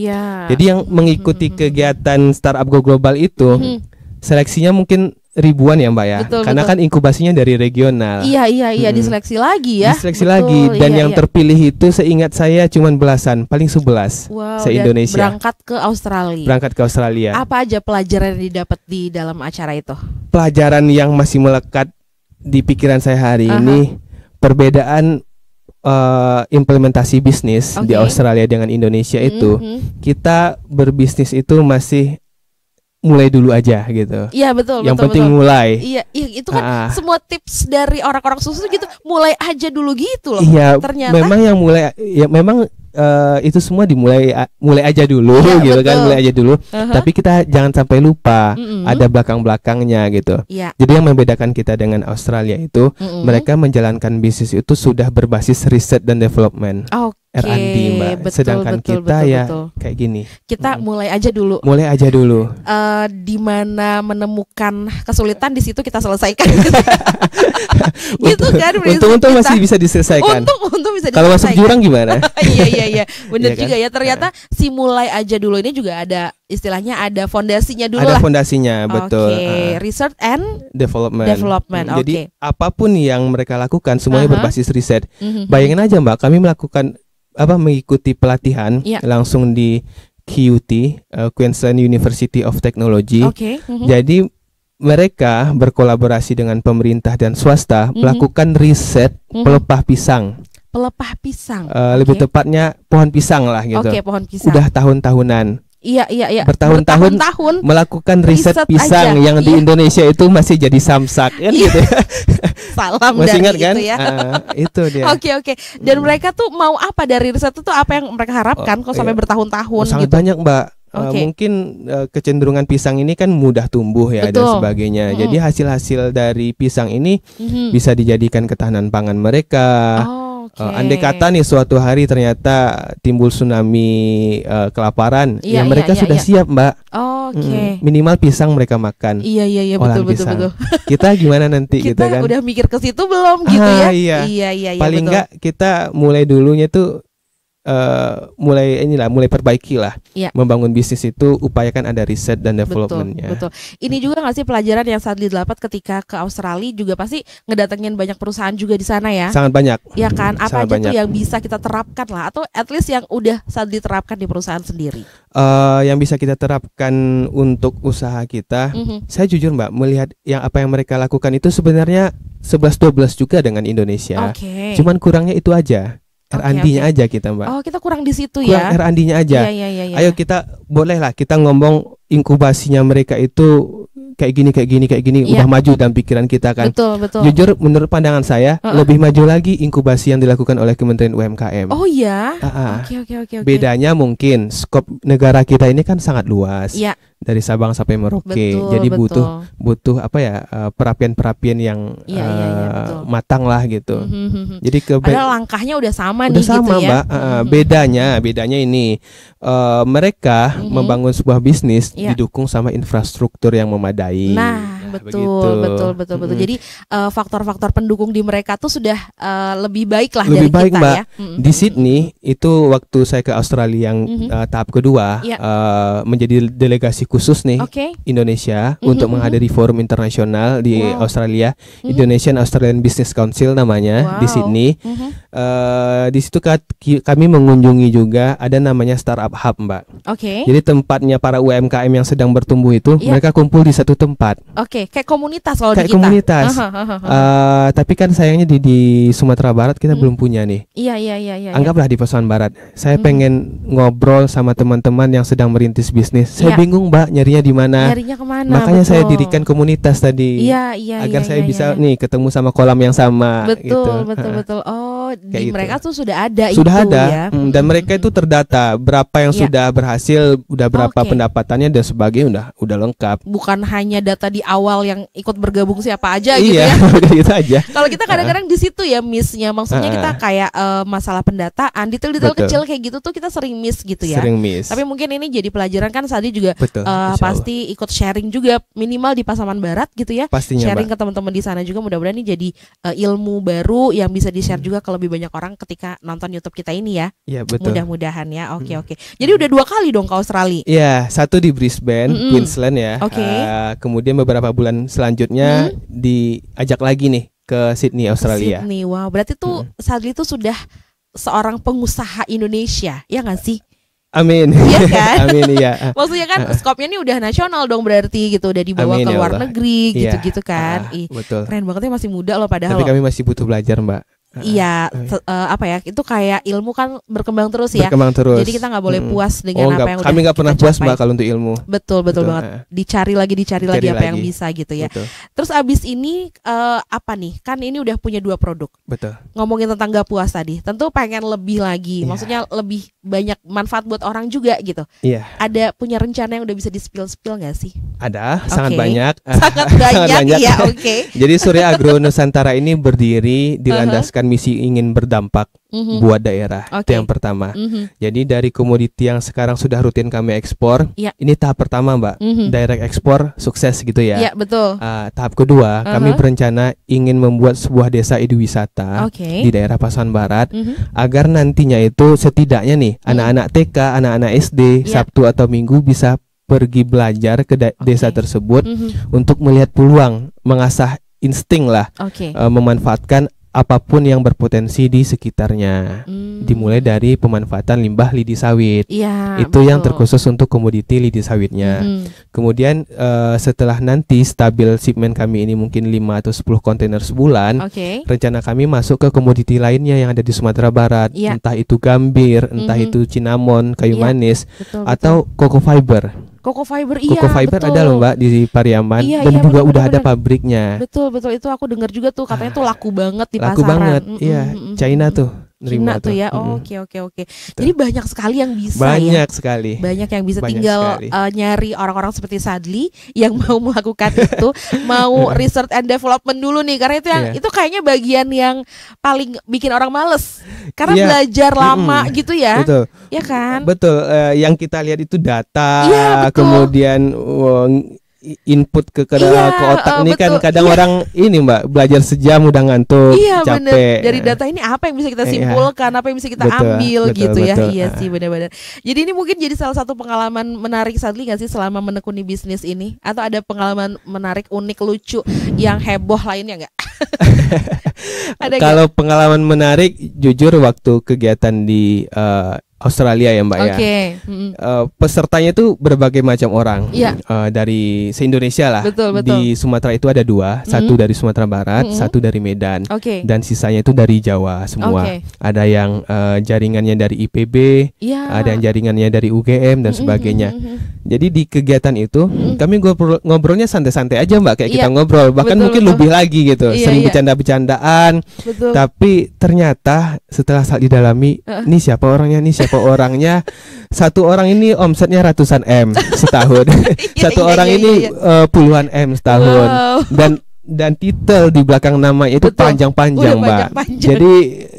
Jadi yang mengikuti kegiatan Startup Go Global itu seleksinya mungkin ribuan ya Mbak ya, karena kan inkubasinya dari regional. Iya, diseleksi lagi ya. Diseleksi lagi dan yang terpilih itu seingat saya cuma belasan, paling 11 se-Indonesia. Berangkat ke Australia. Berangkat ke Australia. Apa aja pelajaran yang didapat di dalam acara itu? Pelajaran yang masih melekat di pikiran saya hari ini, perbedaan implementasi bisnis di Australia dengan Indonesia itu, kita berbisnis itu masih mulai dulu aja gitu. Iya betul. Yang penting mulai. Iya itu kan semua tips dari orang-orang sukses gitu, mulai aja dulu gitu loh. Iya. Ternyata memang yang mulai, ya memang itu semua mulai aja dulu gitu kan, mulai aja dulu. Tapi kita jangan sampai lupa ada belakang-belakangnya gitu. Jadi yang membedakan kita dengan Australia itu, mereka menjalankan bisnis itu sudah berbasis riset dan development. R&D Mbak. Sedangkan kita kayak gini. Kita mulai aja dulu. Mulai aja dulu. Di mana menemukan kesulitan di situ kita selesaikan. Gitu kan. Untung masih bisa diselesaikan. Untung bisa diselesaikan. Kalau masuk jurang gimana? Iya. Benar juga ya. Ternyata si mulai aja dulu ini juga ada istilahnya, ada fondasinya dulu lah. Ada fondasinya, betul. Research and development. Jadi apapun yang mereka lakukan semuanya berbasis riset. Bayangin aja Mbak, kami mengikuti pelatihan langsung di QUT, Queensland University of Technology. Jadi mereka berkolaborasi dengan pemerintah dan swasta melakukan riset pelepah pisang. Pelepah pisang. Lebih tepatnya pohon pisang lah gitu. Pohon pisang. Udah tahun-tahunan. Iya. Bertahun-tahun melakukan riset pisang aja. Yang di Indonesia itu masih jadi samsak kan gitu. Salam masih dari ingat kan? Itu ya. Itu dia. Oke. Dan mereka tuh mau apa dari riset itu, apa yang mereka harapkan kok sampai bertahun-tahun sangat gitu? Banyak Mbak. Mungkin kecenderungan pisang ini kan mudah tumbuh ya dan sebagainya. Jadi hasil-hasil dari pisang ini bisa dijadikan ketahanan pangan mereka. Andai kata nih suatu hari ternyata timbul tsunami kelaparan, mereka sudah siap Mbak. Minimal pisang mereka makan. Iya betul. Kita gimana nanti kita gitu kan? Udah mikir ke situ belum gitu ya? Iya. Paling enggak kita mulai dulunya tuh mulai perbaiki lah. Membangun bisnis itu upayakan ada riset dan developmentnya. Betul. Ini juga nggak sih pelajaran yang Sadli dapat ketika ke Australia, juga pasti ngedatengin banyak perusahaan juga di sana ya? Sangat banyak. Ya kan? Apa aja tuh yang bisa kita terapkan lah, atau at least yang udah Sadli terapkan di perusahaan sendiri? Yang bisa kita terapkan untuk usaha kita, saya jujur Mbak melihat apa yang mereka lakukan itu sebenarnya 11-12 juga dengan Indonesia. Cuman kurangnya itu aja. R&D-nya aja kita Mbak. Kita kurang di situ ya. R&D-nya aja. Iya. Ayo kita bolehlah kita ngomong inkubasinya mereka itu kayak gini udah maju dalam pikiran kita kan. Betul. Jujur menurut pandangan saya lebih maju lagi inkubasi yang dilakukan oleh Kementerian UMKM. Oh iya. Oke. Bedanya mungkin skop negara kita ini kan sangat luas. Dari Sabang sampai Merauke. Jadi butuh perapian yang matang lah gitu. Jadi padahal langkahnya udah sama nih gitu ya. Mbak. Bedanya ini mereka membangun sebuah bisnis didukung sama infrastruktur yang memadai. Nah, betul. Jadi faktor-faktor pendukung di mereka tuh sudah lebih baik lah dari kita Mbak. ya. Di Sydney itu waktu saya ke Australia yang tahap kedua menjadi delegasi khusus nih Indonesia untuk menghadiri forum internasional di Australia, Indonesian Australian Business Council namanya di Sydney. Di situ kami mengunjungi juga ada namanya Startup Hub Mbak. Jadi tempatnya para UMKM yang sedang bertumbuh itu mereka kumpul di satu tempat. Kayak komunitas kalau di kita. Komunitas. Tapi kan sayangnya di Sumatera Barat kita belum punya nih. Iya. Anggaplah di Pasaman Barat. Saya pengen ngobrol sama teman-teman yang sedang merintis bisnis. Saya bingung Mbak nyarinya di mana. Nyarinya kemana? Makanya saya dirikan komunitas tadi. Agar saya bisa nih ketemu sama kolam yang sama. Betul. Di gitu. Mereka tuh sudah ada. Sudah ada. Ya? Dan mereka itu terdata berapa yang sudah berhasil, udah berapa pendapatannya dan sebagainya udah lengkap. Bukan hanya data di awal awal yang ikut bergabung siapa aja gitu iya, ya. gitu aja. Kalau kita kadang-kadang di situ ya miss-nya, maksudnya kita kayak masalah pendataan, detail-detail kecil kayak gitu tuh kita sering miss gitu ya. Sering miss. Tapi mungkin ini jadi pelajaran kan, Sadi juga pasti ikut sharing juga minimal di Pasaman Barat gitu ya. Pastinya, sharing ke teman-teman di sana juga, mudah-mudahan ini jadi ilmu baru yang bisa di-share juga ke lebih banyak orang ketika nonton YouTube kita ini ya. Iya, betul. Mudah-mudahan ya. Oke. Jadi udah 2 kali dong ke Australia. Iya, satu di Brisbane, Queensland ya. Kemudian beberapa bulan selanjutnya diajak lagi nih ke Sydney, Australia. Sydney, wow. Berarti tuh Sadli tuh sudah seorang pengusaha Indonesia, ya nggak sih? Amin. Iya kan? Amin, iya. Maksudnya kan skopnya ini udah nasional dong berarti gitu, udah dibawa ke luar negeri gitu-gitu kan. Betul. Keren banget ya, masih muda loh padahal. Tapi kami masih butuh belajar, Mbak. Iya, apa ya? Itu kayak ilmu kan berkembang terus ya. Berkembang terus. Jadi kita nggak boleh puas dengan apa yang kami nggak pernah puas, Mbak, kalau untuk ilmu. Betul banget. Dicari lagi apa yang bisa gitu ya. Betul. Terus abis ini apa nih? Kan ini udah punya 2 produk. Betul. Ngomongin tentang nggak puas tadi, tentu pengen lebih lagi. Maksudnya lebih banyak manfaat buat orang juga gitu. Iya. Ada punya rencana yang udah bisa di-spill nggak sih? Ada, sangat banyak. Sangat banyak. Ya, oke. Jadi Surya Agro Nusantara ini berdiri dilandaskan misi ingin berdampak buat daerah. Itu yang pertama. Jadi dari komoditi yang sekarang sudah rutin kami ekspor, ini tahap pertama, Mbak. Direct ekspor sukses gitu ya. Iya, betul. Tahap kedua, kami berencana ingin membuat sebuah desa eduwisata di daerah Pasaman Barat, agar nantinya itu setidaknya nih anak-anak TK, anak-anak SD, Sabtu atau Minggu bisa pergi belajar ke desa tersebut untuk melihat peluang, mengasah insting lah, memanfaatkan apapun yang berpotensi di sekitarnya. Dimulai dari pemanfaatan limbah lidi sawit. Itu yang terkhusus untuk komoditi lidi sawitnya. Kemudian setelah nanti stabil shipment kami ini mungkin 5 atau 10 kontainer sebulan, rencana kami masuk ke komoditi lainnya yang ada di Sumatera Barat. Entah itu gambir, entah itu cinnamon, kayu manis, atau cocoa fiber. Cocoa fiber, Cocoa fiber ada loh, Mbak, di Pariaman, dan juga udah ada pabriknya. Betul, itu aku dengar juga tuh, katanya tuh laku banget di pasaran. Laku banget, iya. China tuh Cina tuh ya. Oke. Jadi banyak sekali yang bisa. Banyak sekali. Banyak yang bisa, tinggal nyari orang-orang seperti Sadli yang mau melakukan itu, mau research and development dulu nih, karena itu yang itu kayaknya bagian yang paling bikin orang males. Karena belajar lama gitu ya. Betul. Ya kan? Betul. Yang kita lihat itu data, betul. kemudian input ke otak ini kan kadang orang ini, Mbak, belajar sejam udah ngantuk, capek. Bener. Dari data ini apa yang bisa kita simpulkan, apa yang bisa kita ambil gitu ya. Iya sih, benar-benar. Jadi ini mungkin jadi salah satu pengalaman menarik Sadli nggak sih selama menekuni bisnis ini? Atau ada pengalaman menarik, unik, lucu, yang heboh lainnya nggak? Kalau pengalaman menarik, jujur waktu kegiatan di Australia ya, Mbak, ya. Pesertanya itu berbagai macam orang, dari se-Indonesia lah. Betul. Di Sumatera itu ada 2, satu dari Sumatera Barat, satu dari Medan, dan sisanya itu dari Jawa semua. Ada yang jaringannya dari IPB, ada yang jaringannya dari UGM dan sebagainya. Jadi di kegiatan itu kami ngobrolnya santai-santai aja, Mbak, kayak kita ngobrol, bahkan mungkin lebih lagi gitu, sering bercanda-bercandaan. Tapi ternyata setelah saat didalami, ini siapa orangnya, satu orang ini omsetnya ratusan M setahun, satu orang ini puluhan M setahun, dan titel di belakang nama itu panjang-panjang, Mbak. Jadi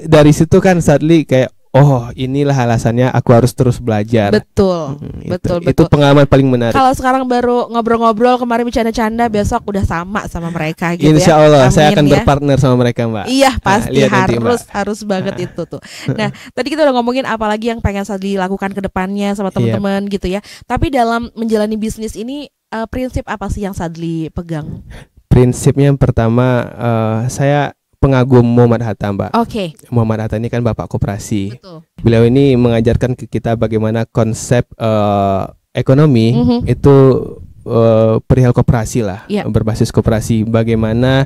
dari situ kan Sadli kayak, oh, inilah alasannya aku harus terus belajar. Betul. Itu pengalaman paling menarik. Kalau sekarang baru ngobrol-ngobrol, kemarin bercanda-canda, besok udah sama mereka gitu. Insya Allah saya akan berpartner sama mereka, Mbak. Iya, pasti harus banget itu tuh. Nah, tadi kita udah ngomongin apalagi yang pengen Sadli lakukan ke depannya sama teman-teman gitu ya. Tapi dalam menjalani bisnis ini, prinsip apa sih yang Sadli pegang? Prinsipnya yang pertama, saya pengagum Muhammad Hatta, Mbak. Muhammad Hatta ini kan bapak koperasi. Betul. Beliau ini mengajarkan ke kita bagaimana konsep ekonomi itu perihal koperasi lah, berbasis koperasi. Bagaimana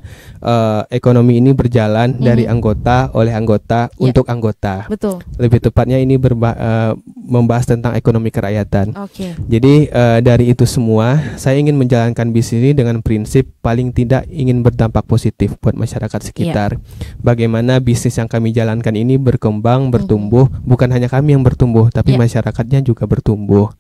ekonomi ini berjalan dari anggota oleh anggota untuk anggota. Betul. Lebih tepatnya ini membahas tentang ekonomi kerakyatan. Jadi dari itu semua, saya ingin menjalankan bisnis ini dengan prinsip paling tidak ingin berdampak positif buat masyarakat sekitar. Bagaimana bisnis yang kami jalankan ini berkembang, bertumbuh, bukan hanya kami yang bertumbuh, tapi masyarakatnya juga bertumbuh.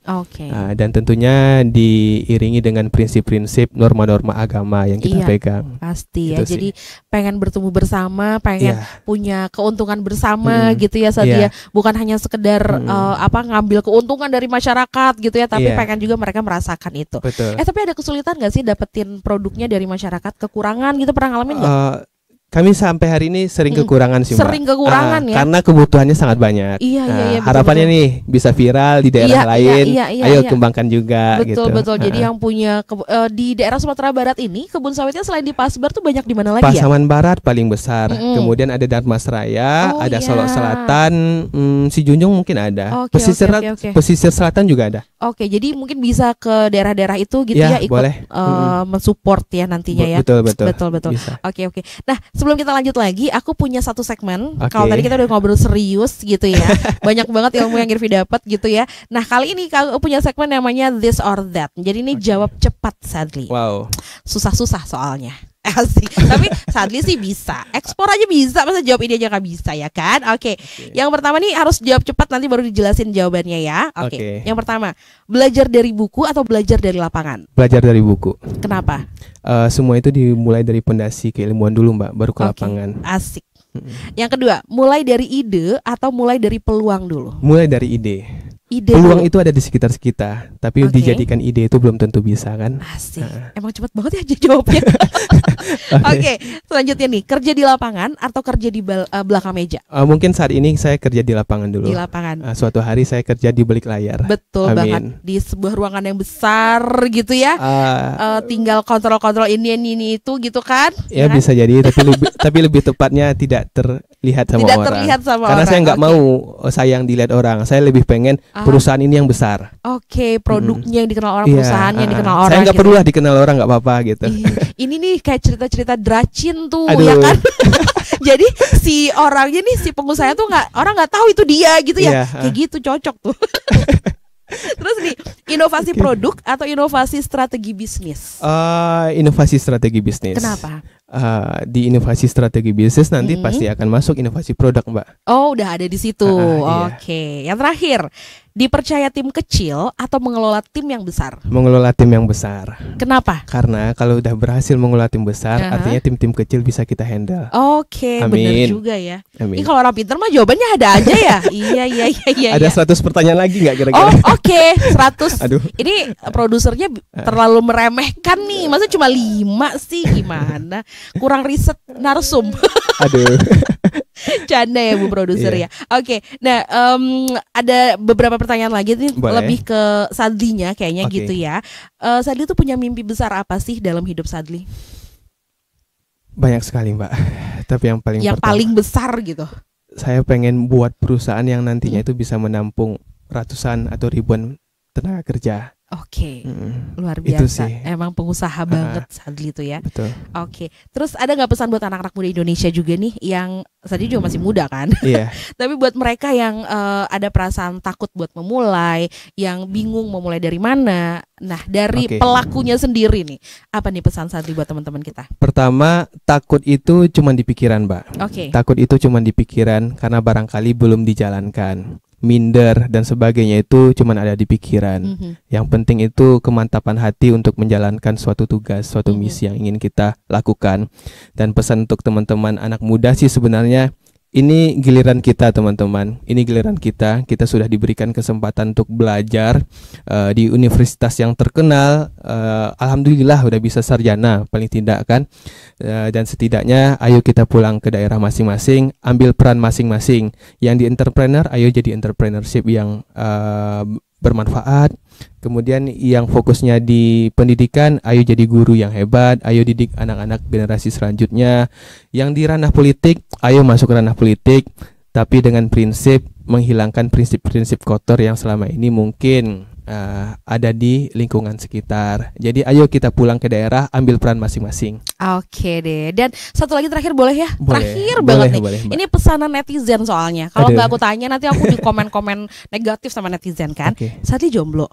Dan tentunya diiringi diiringi dengan prinsip-prinsip norma-norma agama yang kita pegang. Pasti ya. Jadi pengen bertumbuh bersama, pengen punya keuntungan bersama gitu ya Sadia. Bukan hanya sekedar ngambil keuntungan dari masyarakat gitu ya, tapi pengen juga mereka merasakan itu. Betul. Tapi ada kesulitan nggak sih dapetin produknya dari masyarakat? Kekurangan gitu, pernah ngalamin nggak? Kami sampai hari ini sering kekurangan sih, Mbak. Sering kekurangan ya. Karena kebutuhannya sangat banyak. Iya, harapannya betul. Nih bisa viral di daerah lain. Ayo kembangkan juga betul, gitu. Betul. Jadi yang punya di daerah Sumatera Barat ini kebun sawitnya selain di Pasbar tuh banyak di mana lagi ya? Pasaman Barat paling besar. Kemudian ada Darmasraya, ada Solok Selatan, Si Junjung mungkin ada. Pesisir Selatan juga ada. Oke, jadi mungkin bisa ke daerah-daerah itu gitu ya ikut mensupport ya nantinya ya. Betul. Oke. Nah, sebelum kita lanjut lagi, aku punya satu segmen. Kalau tadi kita udah ngobrol serius gitu ya, banyak banget ilmu yang Irvi dapat gitu ya. Nah, kali ini aku punya segmen namanya This or That. Jadi ini jawab cepat, Sadli. Wow. Susah-susah soalnya. Asik. Tapi Sadli sih bisa. Ekspor aja bisa, masa jawab ini aja gak bisa ya kan? Oke. Yang pertama nih harus jawab cepat, nanti baru dijelasin jawabannya ya. Oke. Yang pertama, belajar dari buku atau belajar dari lapangan? Belajar dari buku. Kenapa? Semua itu dimulai dari pondasi keilmuan dulu, Mbak, baru ke lapangan. Asik. Yang kedua, mulai dari ide atau mulai dari peluang dulu? Mulai dari ide. Peluang itu ada di sekitar kita, tapi dijadikan ide itu belum tentu bisa kan? Asik. Emang cepet banget ya jawabnya. Oke, selanjutnya nih, kerja di lapangan atau kerja di belakang meja? Mungkin saat ini saya kerja di lapangan dulu. Di lapangan. Suatu hari saya kerja di balik layar. Betul banget. Di sebuah ruangan yang besar gitu ya. Tinggal kontrol-kontrol ini itu gitu kan? Ya bisa jadi, tapi lebih tepatnya tidak terlihat sama orang. Karena saya nggak mau sayang dilihat orang. Saya lebih pengen perusahaan ini yang besar. Produknya yang dikenal orang, perusahaan yang dikenal orang. Saya nggak perlu lah dikenal orang, nggak apa-apa gitu. Ini nih kayak cerita-cerita Dracin tuh. Aduh. Ya kan? Jadi si orangnya nih, si pengusaha tuh orang nggak tahu itu dia gitu ya. Kayak gitu cocok tuh. Terus nih, inovasi produk atau inovasi strategi bisnis? Inovasi strategi bisnis. Kenapa? Di inovasi strategi bisnis nanti pasti akan masuk inovasi produk, Mbak. Oh, udah ada di situ. Oke. Yang terakhir, dipercaya tim kecil atau mengelola tim yang besar? Mengelola tim yang besar. Kenapa? Karena kalau udah berhasil mengelola tim besar, artinya tim-tim kecil bisa kita handle. Oke, benar juga ya. Ini kalau orang pintar mah jawabannya ada aja ya. Iya. Ada 100 pertanyaan lagi nggak kira-kira? Oke, 100. Aduh. Ini produsernya terlalu meremehkan nih. Masa cuma 5 sih, gimana? Kurang riset narsum. Aduh. Canda ya Bu produser ya. Oke. Nah, ada beberapa pertanyaan lagi nih. Boleh. Lebih ke Sadlinya kayaknya gitu ya. Sadli tuh punya mimpi besar apa sih dalam hidup Sadli? Banyak sekali, Mbak. Tapi yang paling besar gitu. Saya pengen buat perusahaan yang nantinya itu bisa menampung ratusan atau ribuan tenaga kerja. Oke, luar biasa. Emang pengusaha banget Sadli itu ya. Betul. Oke, terus ada nggak pesan buat anak-anak muda Indonesia juga nih, yang Sadli juga masih muda kan? Iya. Tapi buat mereka yang ada perasaan takut buat memulai, yang bingung memulai dari mana. Nah, dari pelakunya sendiri nih, apa nih pesan Sadli buat teman-teman kita? Pertama, takut itu cuma di pikiran, Mbak. Takut itu cuma di pikiran karena barangkali belum dijalankan. Minder dan sebagainya itu cuma ada di pikiran. Yang penting itu kemantapan hati untuk menjalankan suatu tugas, suatu misi yang ingin kita lakukan. Dan pesan untuk teman-teman anak muda sih sebenarnya, ini giliran kita teman-teman. Ini giliran kita. Kita sudah diberikan kesempatan untuk belajar di universitas yang terkenal. Alhamdulillah udah bisa sarjana paling tidak kan. Dan setidaknya ayo kita pulang ke daerah masing-masing, ambil peran masing-masing. Yang di entrepreneur, ayo jadi entrepreneurship yang bermanfaat. Kemudian yang fokusnya di pendidikan, ayo jadi guru yang hebat, ayo didik anak-anak generasi selanjutnya. Yang di ranah politik, ayo masuk ranah politik, tapi dengan prinsip menghilangkan prinsip-prinsip kotor yang selama ini mungkin ada di lingkungan sekitar. Jadi ayo kita pulang ke daerah, ambil peran masing-masing. Oke deh. Dan satu lagi terakhir boleh ya? Terakhir banget nih. Boleh, ini pesanan netizen soalnya. Kalau nggak aku tanya nanti aku di komen-komen negatif sama netizen kan. Sadli jomblo.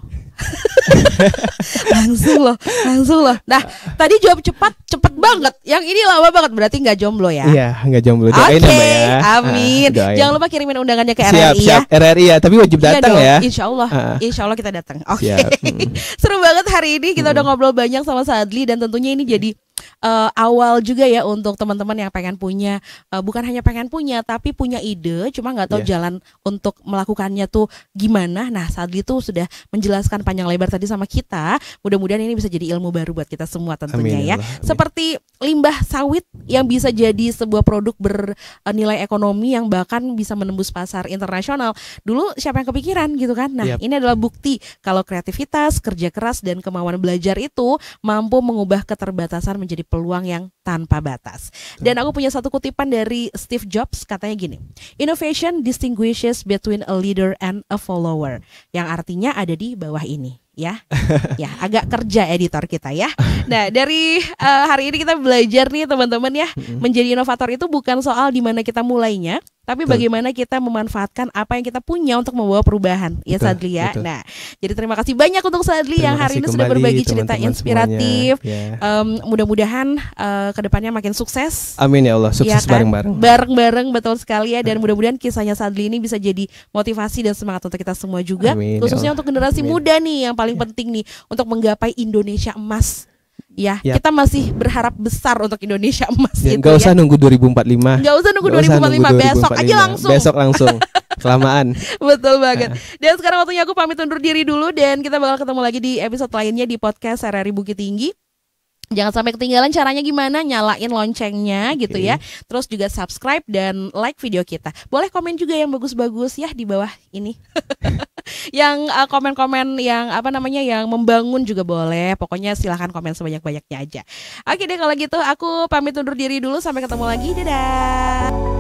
langsung loh. Nah, tadi jawab cepet banget. Yang ini lama banget, berarti nggak jomblo ya? Iya, nggak jomblo. Doain ya, Mbak ya. Amin. Jangan lupa kirimin undangannya ke siap, RRI ya. RRI ya, tapi wajib datang ya. Insya Allah kita datang. Oke. Seru banget hari ini, kita udah ngobrol banyak sama Sadli, dan tentunya ini jadi awal juga ya untuk teman-teman yang pengen punya, bukan hanya pengen punya tapi punya ide, cuma nggak tahu jalan untuk melakukannya tuh gimana. Nah, Sadli tuh sudah menjelaskan panjang lebar tadi sama kita. Mudah-mudahan ini bisa jadi ilmu baru buat kita semua tentunya. Amin, ya. Amin. Seperti limbah sawit yang bisa jadi sebuah produk bernilai ekonomi yang bahkan bisa menembus pasar internasional. Dulu siapa yang kepikiran gitu kan? Nah, ini adalah bukti kalau kreativitas, kerja keras, dan kemauan belajar itu mampu mengubah keterbatasan menjadi peluang yang tanpa batas. Dan aku punya satu kutipan dari Steve Jobs, katanya gini, innovation distinguishes between a leader and a follower, yang artinya ada di bawah ini. Ya, agak kerja editor kita ya. Nah, dari hari ini kita belajar nih teman-teman ya, menjadi inovator itu bukan soal di mana kita mulainya, tapi bagaimana kita memanfaatkan apa yang kita punya untuk membawa perubahan. Ya, Sadli ya. Nah, jadi terima kasih banyak untuk Sadli yang hari ini sudah berbagi cerita inspiratif. Mudah-mudahan kedepannya makin sukses. Amin ya Allah, sukses ya kan? Bareng-bareng. Bareng-bareng, betul sekali ya. Dan mudah-mudahan kisahnya Sadli ini bisa jadi motivasi dan semangat untuk kita semua juga. Amin, khususnya ya untuk generasi muda nih yang paling penting nih untuk menggapai Indonesia emas. Ya, kita masih berharap besar untuk Indonesia emas ya, itu. Gak usah nunggu 2045. Gak usah nunggu 2045, besok aja langsung. Besok langsung. Kelamaan. Betul banget. Dan sekarang waktunya aku pamit undur diri dulu, dan kita bakal ketemu lagi di episode lainnya di podcast RRI Bukit Tinggi. Jangan sampai ketinggalan, caranya gimana? Nyalain loncengnya gitu ya. Terus juga subscribe dan like video kita. Boleh komen juga yang bagus-bagus ya di bawah ini. Yang komen-komen yang yang membangun juga boleh. Pokoknya silahkan komen sebanyak-banyaknya aja. Oke deh, kalau gitu aku pamit undur diri dulu. Sampai ketemu lagi. Dadah.